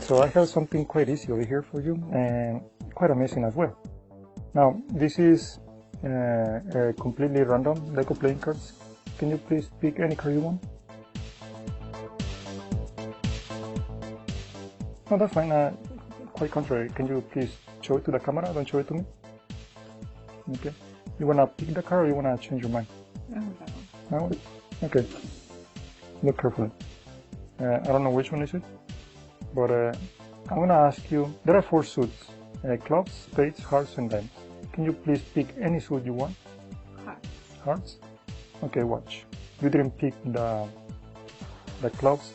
so I have something quite easy over here for you and quite amazing as well. Now, this is a completely random deck of playing cards. Can you please pick any card you want? No, that's fine. Quite contrary. Can you please show it to the camera? Don't show it to me. Okay. You wanna pick the card or you wanna change your mind? That one. Okay. Look carefully. I don't know which one is it, but I'm gonna ask you. There are 4 suits: clubs, spades, hearts, and diamonds. Can you please pick any suit you want? Hearts. Hearts? Okay, watch. You didn't pick the clubs,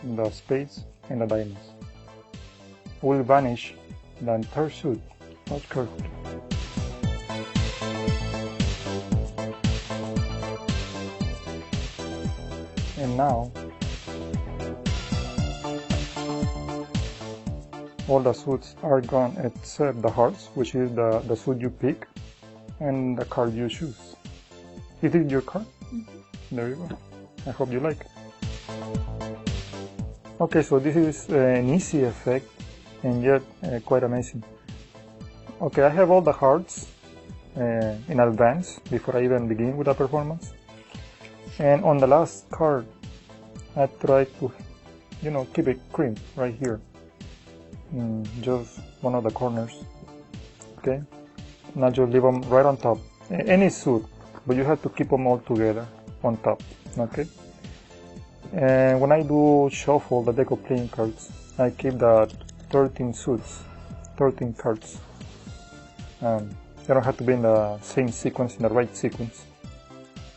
the spades, and the diamonds. Will vanish the entire suit. Watch carefully. And now, all the suits are gone except the hearts, which is the suit you pick, and the card you choose. Is it your card? Mm-hmm. There you go. I hope you like it. Okay, so this is an easy effect and yet quite amazing. Okay, I have all the hearts in advance before I even begin with the performance. And on the last card, I try to, keep it crimped right here. Just one of the corners. Okay? Now just leave them right on top. Any suit, but you have to keep them all together on top. Okay? And when I do shuffle the deck of playing cards, I keep the 13 suits, 13 cards. They don't have to be in the same sequence, in the right sequence.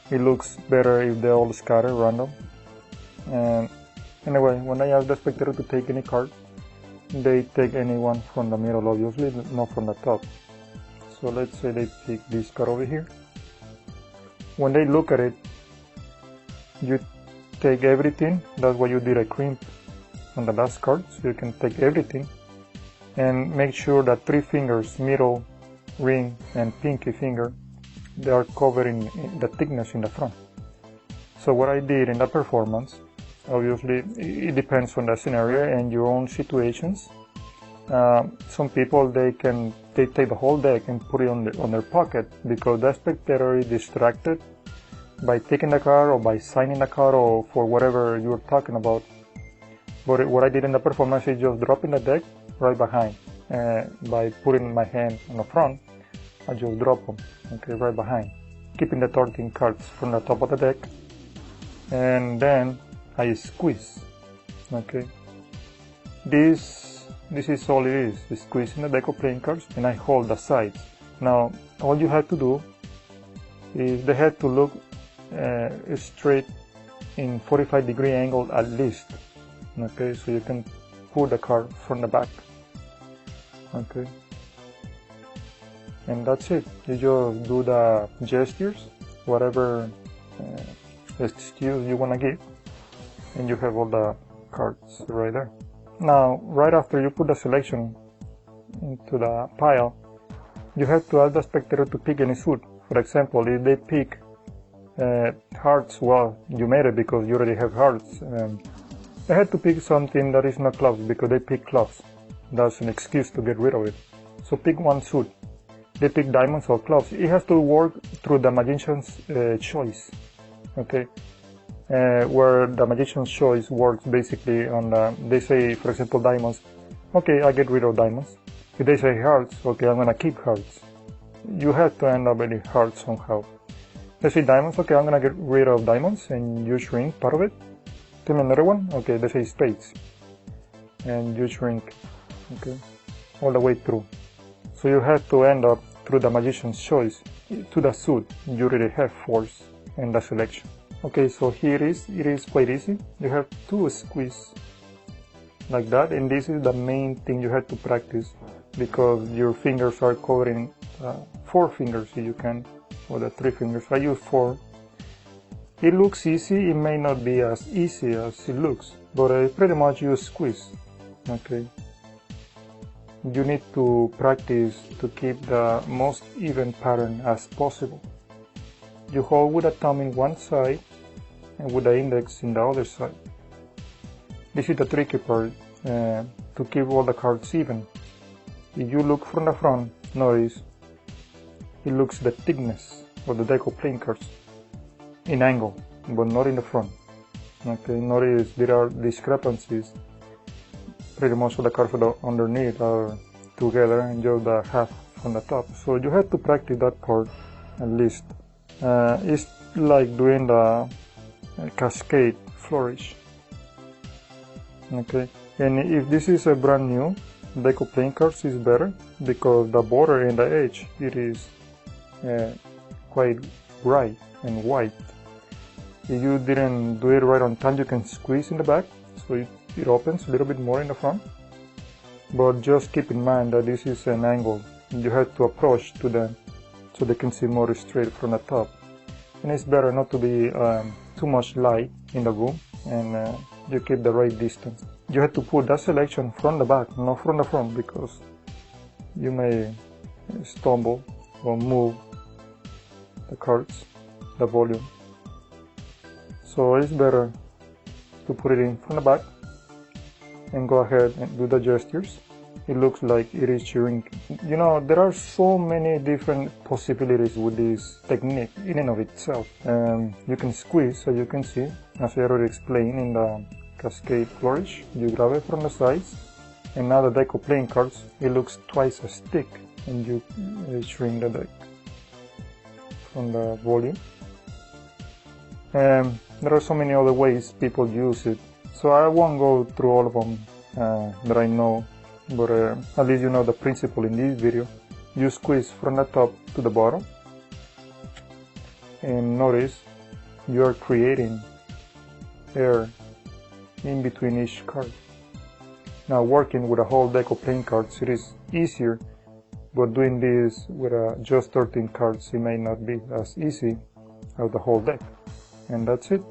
It looks better if they're all scattered random. And anyway, when I ask the spectator to take any card, they take any one from the middle, obviously, not from the top. So let's say they pick this card over here. When they look at it, you take everything. That's why you did a crimp on the last card, so you can take everything and make sure that 3 fingers, middle, ring, and pinky finger, they are covering the thickness in the front. So what I did in the performance, obviously it depends on the scenario and your own situations. Some people they take the whole deck and put it on their pocket because the spectator is distracted by taking the card or by signing the card or for whatever you're talking about. But what I did in the performance is just dropping the deck right behind. By putting my hand on the front, I just drop them, okay, right behind, keeping the 13 cards from the top of the deck, and then I squeeze, okay. This is all it is, squeezing the deck of playing cards, and I hold the sides. Now, all you have to do is they have to look straight in 45-degree angle at least, okay, so you can pull the card from the back, okay. And that's it. You just do the gestures, whatever excuse you want to give, and you have all the cards right there. Now, right after you put the selection into the pile, you have to ask the spectator to pick any suit. For example, if they pick hearts, well, you made it because you already have hearts. They had to pick something that is not clubs because they pick clubs. That's an excuse to get rid of it. So pick one suit. They pick diamonds or clubs. It has to work through the magician's choice, okay? Where the magician's choice works basically on they say, for example, diamonds. Okay, I get rid of diamonds. If they say hearts, okay, I'm gonna keep hearts. You have to end up with hearts somehow. They say diamonds, okay, I'm gonna get rid of diamonds and you shrink part of it. Tell me another one, okay, they say spades. And you shrink, okay, all the way through. So you have to end up through the magician's choice to the suit you already have force in the selection. Okay, so here it is quite easy. You have to squeeze like that, and this is the main thing you have to practice because your fingers are covering 4 fingers if you can, or the 3 fingers. I use 4. It looks easy, it may not be as easy as it looks, but pretty much you squeeze, okay. You need to practice to keep the most even pattern as possible. You hold with the thumb in one side and with the index in the other side. This is the tricky part. to keep all the cards even. If you look from the front, notice it looks the thickness of the deck of playing cards in angle, but not in the front. Okay, notice there are discrepancies. Pretty much of the cards underneath are together and just the half from the top. So you have to practice that part at least. It's like doing the cascade flourish. Okay, and if this is a brand new deck of playing cards, is better because the border and the edge, it is quite bright and white. If you didn't do it right on time, you can squeeze in the back so it opens a little bit more in the front. But just keep in mind that this is an angle. You have to approach to them so they can see more straight from the top. And it's better not to be too much light in the room, and you keep the right distance. You have to put that selection from the back, not from the front, because you may stumble or move the cards, the volume. So it's better to put it in from the back and go ahead and do the gestures. It looks like it is cheering. You know, there are so many different possibilities with this technique in and of itself. You can squeeze, so you can see, as I already explained in the cascade flourish. You grab it from the sides, and now the deck of playing cards, it looks twice as thick, and you shrink the deck from the volume. There are so many other ways people use it, so I won't go through all of them that I know, but at least you know the principle in this video. You squeeze from the top to the bottom, and notice you are creating air in between each card. Now, working with a whole deck of playing cards, it is easier, but doing this with just 13 cards, it may not be as easy as the whole deck. And that's it.